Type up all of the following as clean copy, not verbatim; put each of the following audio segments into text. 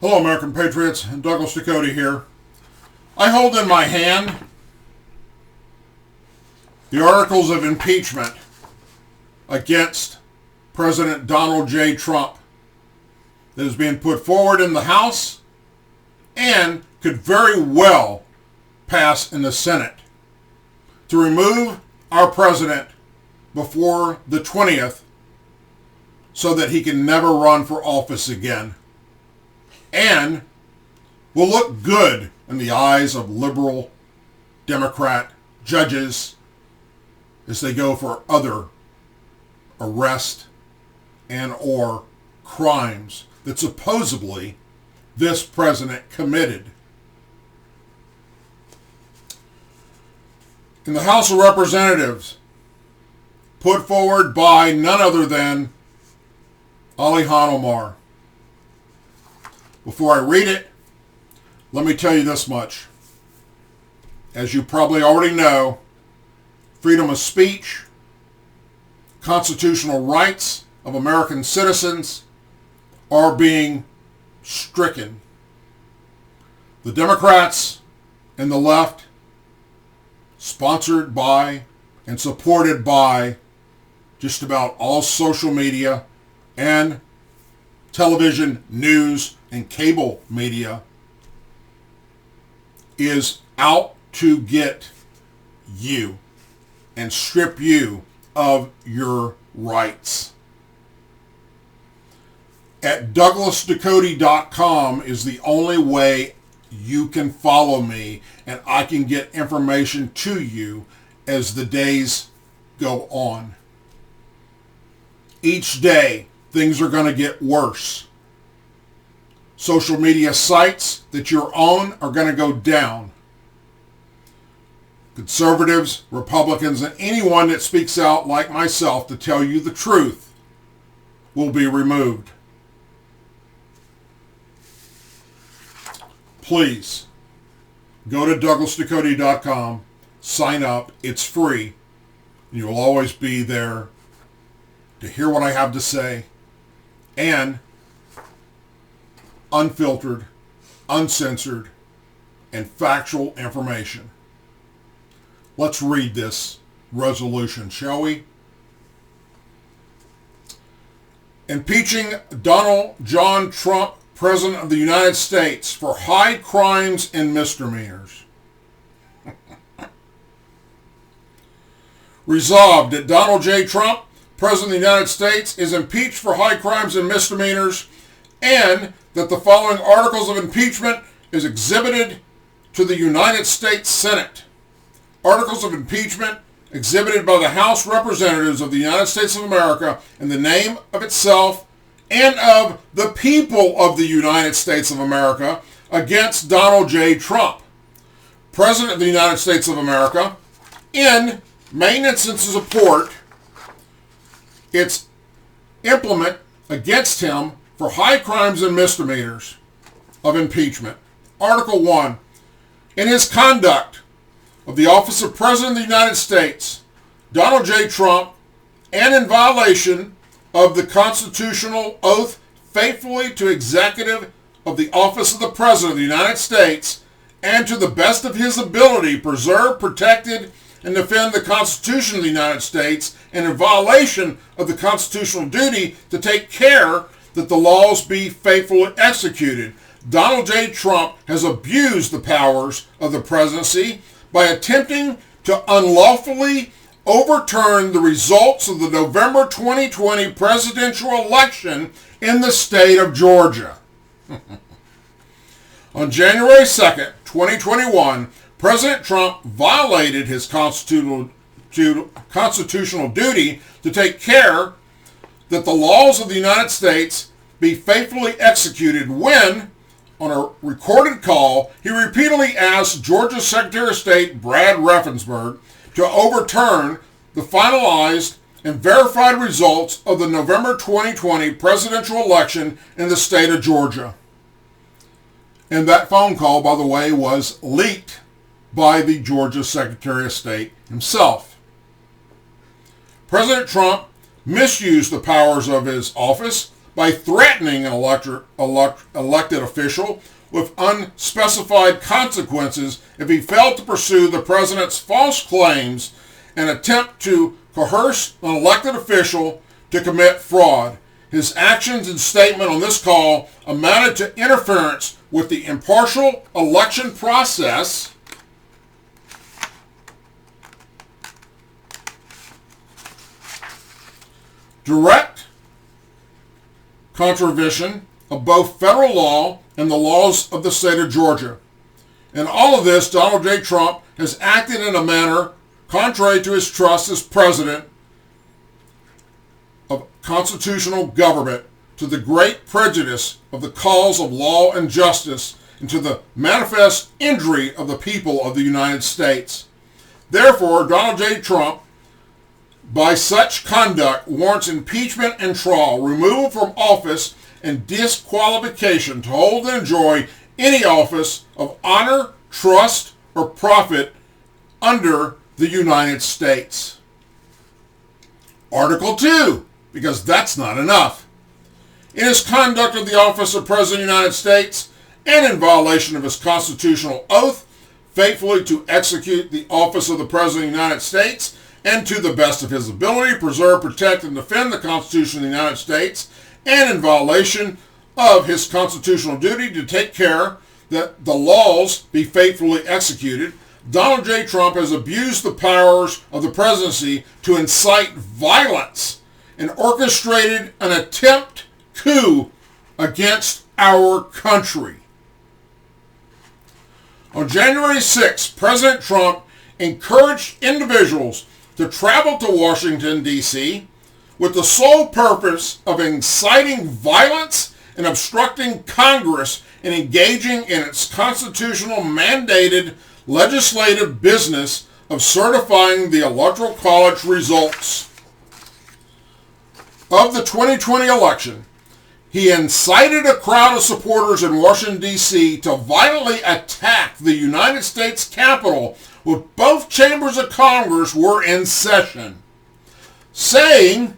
Hello, American Patriots. Douglas Ducote here. I hold in my hand the articles of impeachment against President Donald J. Trump that is being put forward in the House and could very well pass in the Senate to remove our president before the 20th so that he can never run for office again, and will look good in the eyes of liberal Democrat judges as they go for other arrest and or crimes that supposedly this president committed. In the House of Representatives, put forward by none other than Ilhan Omar. Before I read it, let me tell you this much. As you probably already know, freedom of speech, constitutional rights of American citizens are being stricken. The Democrats and the left, sponsored by and supported by just about all social media and television, news, and cable media, is out to get you and strip you of your rights. At DouglasDucote.com is the only way you can follow me and I can get information to you as the days go on. Each day, things are going to get worse. Social media sites that you're on are going to go down. Conservatives, Republicans, and anyone that speaks out like myself to tell you the truth will be removed. Please, go to DouglasDucote.com, sign up, it's free, and you'll always be there to hear what I have to say, and unfiltered, uncensored, and factual information. Let's read this resolution, shall we? Impeaching Donald John Trump, President of the United States, for high crimes and misdemeanors. Resolved that Donald J. Trump, President of the United States, is impeached for high crimes and misdemeanors, and that the following articles of impeachment is exhibited to the United States Senate. Articles of impeachment exhibited by the House Representatives of the United States of America in the name of itself and of the people of the United States of America against Donald J. Trump, President of the United States of America, in maintenance and support its implement against him for high crimes and misdemeanors of impeachment. Article 1. In his conduct of the office of President of the United States, Donald J. Trump, and in violation of the constitutional oath faithfully to executive of the office of the President of the United States, and to the best of his ability preserve, protected, and defend the Constitution of the United States, and in violation of the constitutional duty to take care that the laws be faithfully executed, Donald J. Trump has abused the powers of the presidency by attempting to unlawfully overturn the results of the November 2020 presidential election in the state of Georgia. On January 2nd, 2021, President Trump violated his constitutional duty to take care that the laws of the United States be faithfully executed when, on a recorded call, he repeatedly asked Georgia Secretary of State Brad Raffensperger to overturn the finalized and verified results of the November 2020 presidential election in the state of Georgia. And that phone call, by the way, was leaked by the Georgia Secretary of State himself. President Trump misused the powers of his office by threatening an elected official with unspecified consequences if he failed to pursue the president's false claims and attempt to coerce an elected official to commit fraud. His actions and statement on this call amounted to interference with the impartial election process, direct contravention of both federal law and the laws of the state of Georgia. In all of this, Donald J. Trump has acted in a manner contrary to his trust as president of constitutional government, to the great prejudice of the cause of law and justice, and to the manifest injury of the people of the United States. Therefore, Donald J. Trump, by such conduct, warrants impeachment and trial, removal from office, and disqualification to hold and enjoy any office of honor, trust, or profit under the United States. Article 2, because that's not enough. In his conduct of the office of President of the United States, and in violation of his constitutional oath, faithfully to execute the office of the President of the United States, and to the best of his ability, preserve, protect, and defend the Constitution of the United States, and in violation of his constitutional duty to take care that the laws be faithfully executed, Donald J. Trump has abused the powers of the presidency to incite violence and orchestrated an attempt coup against our country. On January 6, President Trump encouraged individuals to travel to Washington, D.C., with the sole purpose of inciting violence and obstructing Congress and engaging in its constitutional mandated legislative business of certifying the Electoral College results of the 2020 election. He incited a crowd of supporters in Washington, D.C. to violently attack the United States Capitol when both chambers of Congress were in session, saying,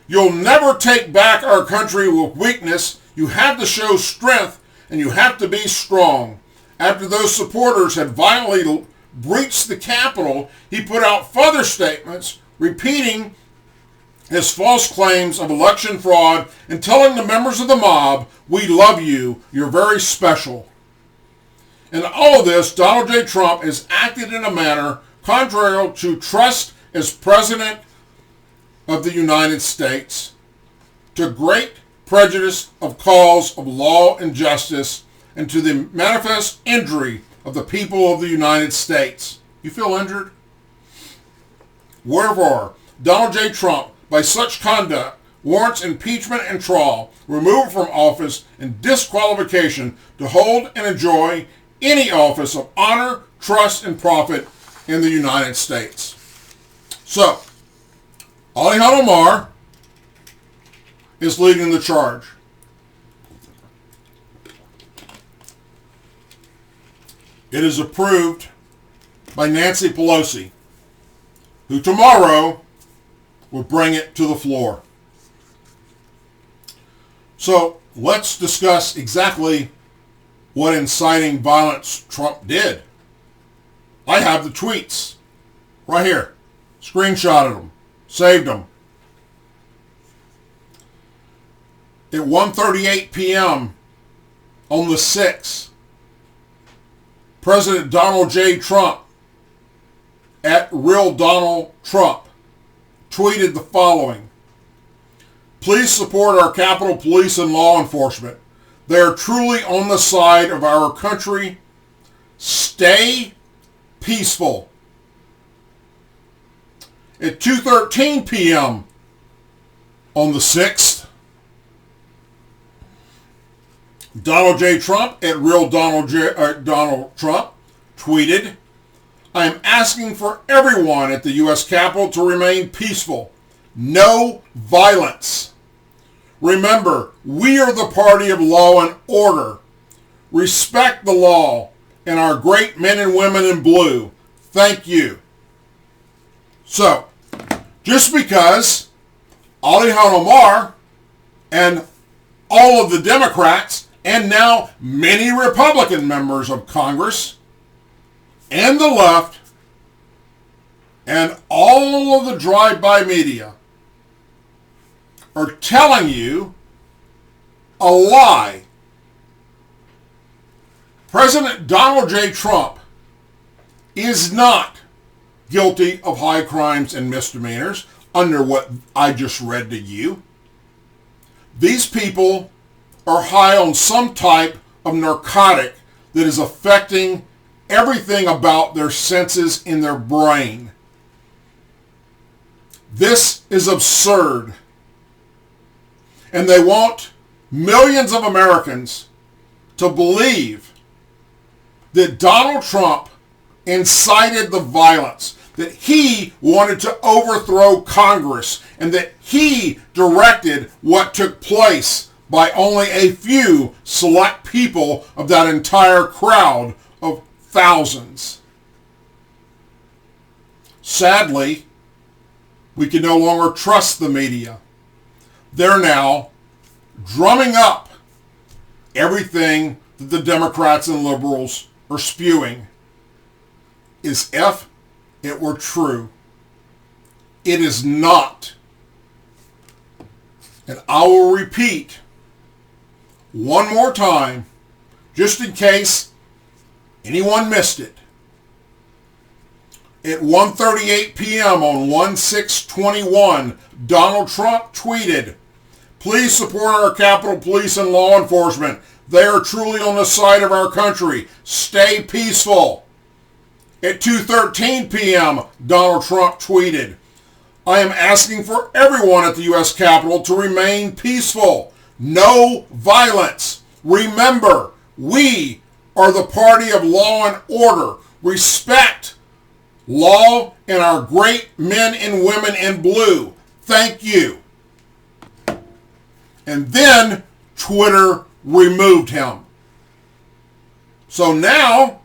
"You'll never take back our country with weakness. You have to show strength, and you have to be strong." After those supporters had violently breached the Capitol, he put out further statements repeating his false claims of election fraud and telling the members of the mob, "We love you, you're very special." In all of this, Donald J. Trump has acted in a manner contrary to trust as President of the United States, to great prejudice of cause of law and justice, and to the manifest injury of the people of the United States. You feel injured? Wherefore, Donald J. Trump, by such conduct, warrants impeachment and trial, removal from office, and disqualification to hold and enjoy any office of honor, trust, and profit in the United States. So, Ilhan Omar is leading the charge. It is approved by Nancy Pelosi, who tomorrow will bring it to the floor. So let's discuss exactly what inciting violence Trump did. I have the tweets right here. Screenshotted them. Saved them. At 1:38 p.m. on the 6th, President Donald J. Trump, at Real Donald Trump, tweeted the following: "Please support our Capitol Police and law enforcement. They are truly on the side of our country. Stay peaceful." At 2:13 p.m. on the 6th, Donald J. Trump, at Real Donald Trump, tweeted, "I am asking for everyone at the U.S. Capitol to remain peaceful. No violence. Remember, we are the party of law and order. Respect the law and our great men and women in blue. Thank you." So, just because Ilhan Omar and all of the Democrats and now many Republican members of Congress and the left and all of the drive-by media are telling you a lie. President Donald J. Trump is not guilty of high crimes and misdemeanors under what I just read to you. These people are high on some type of narcotic that is affecting everything about their senses in their brain. This is absurd. And they want millions of Americans to believe that Donald Trump incited the violence, that he wanted to overthrow Congress, and that he directed what took place by only a few select people of that entire crowd of thousands. Sadly, we can no longer trust the media. They're now drumming up everything that the Democrats and liberals are spewing as if it were true. It is not. And I will repeat one more time, just in case anyone missed it. At 1:38 p.m. on 1/6/21, Donald Trump tweeted, "Please support our Capitol Police and law enforcement. They are truly on the side of our country. Stay peaceful." At 2:13 p.m., Donald Trump tweeted, "I am asking for everyone at the U.S. Capitol to remain peaceful. No violence. Remember, we are the party of law and order. Respect law and our great men and women in blue. Thank you." And then Twitter removed him. So now,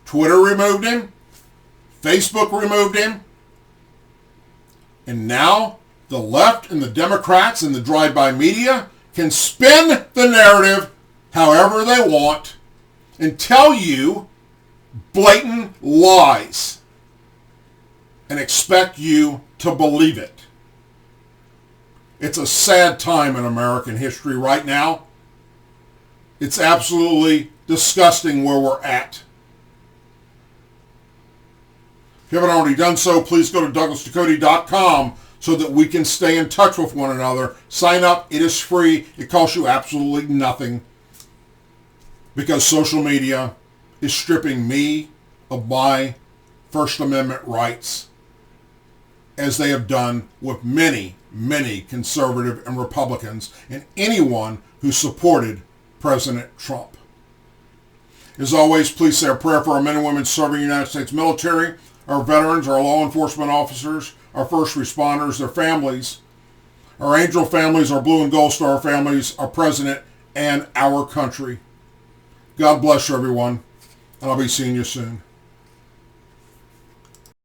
Twitter removed him, Facebook removed him, and now the left and the Democrats and the drive-by media can spin the narrative however they want and tell you blatant lies and expect you to believe it. It's a sad time in American history right now. It's absolutely disgusting where we're at. If you haven't already done so, please go to DouglasDucote.com so that we can stay in touch with one another. Sign up. It is free. It costs you absolutely nothing, because social media is stripping me of my First Amendment rights, as they have done with many, many conservative and Republicans and anyone who supported President Trump. As always, please say a prayer for our men and women serving the United States military, our veterans, our law enforcement officers, our first responders, their families, our angel families, our blue and gold star families, our president, and our country. God bless you, everyone, and I'll be seeing you soon.